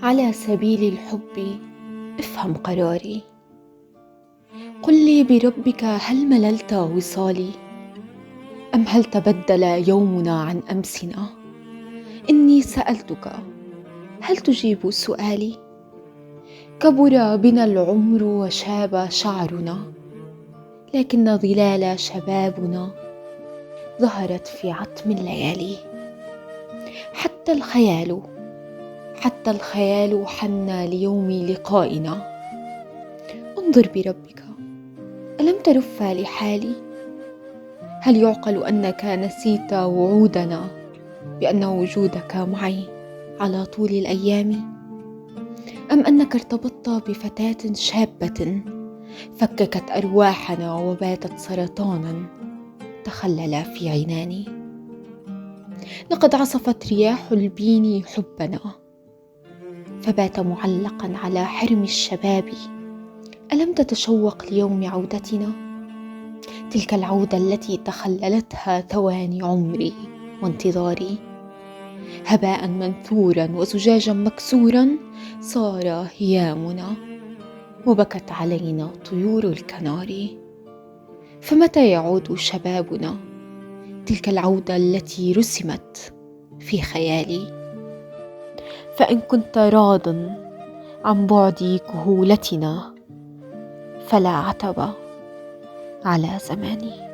على سبيل الحب افهم قراري. قل لي بربك هل مللت وصالي؟ أم هل تبدل يومنا عن أمسنا؟ إني سألتك هل تجيب سؤالي؟ كبر بنا العمر وشاب شعرنا، لكن ظلال شبابنا ظهرت في عتم الليالي. حتى الخيال حن ليوم لقائنا. انظر بربك، ألم ترف لحالي؟ هل يعقل أنك نسيت وعودنا بأن وجودك معي على طول الأيام؟ أم أنك ارتبطت بفتاة شابة فككت أرواحنا وباتت سرطانا تخلل في عناني؟ لقد عصفت رياح البين حبنا فبات معلقا على حرم الشباب. ألم تتشوق ليوم عودتنا؟ تلك العودة التي تخللتها ثواني عمري وانتظاري. هباء منثورا وزجاجا مكسورا صار هيامنا، وبكت علينا طيور الكناري. فمتى يعود شبابنا؟ تلك العودة التي رسمت في خيالي. فإن كنت راض عن بعد كهولتنا فلا عتب على زماني.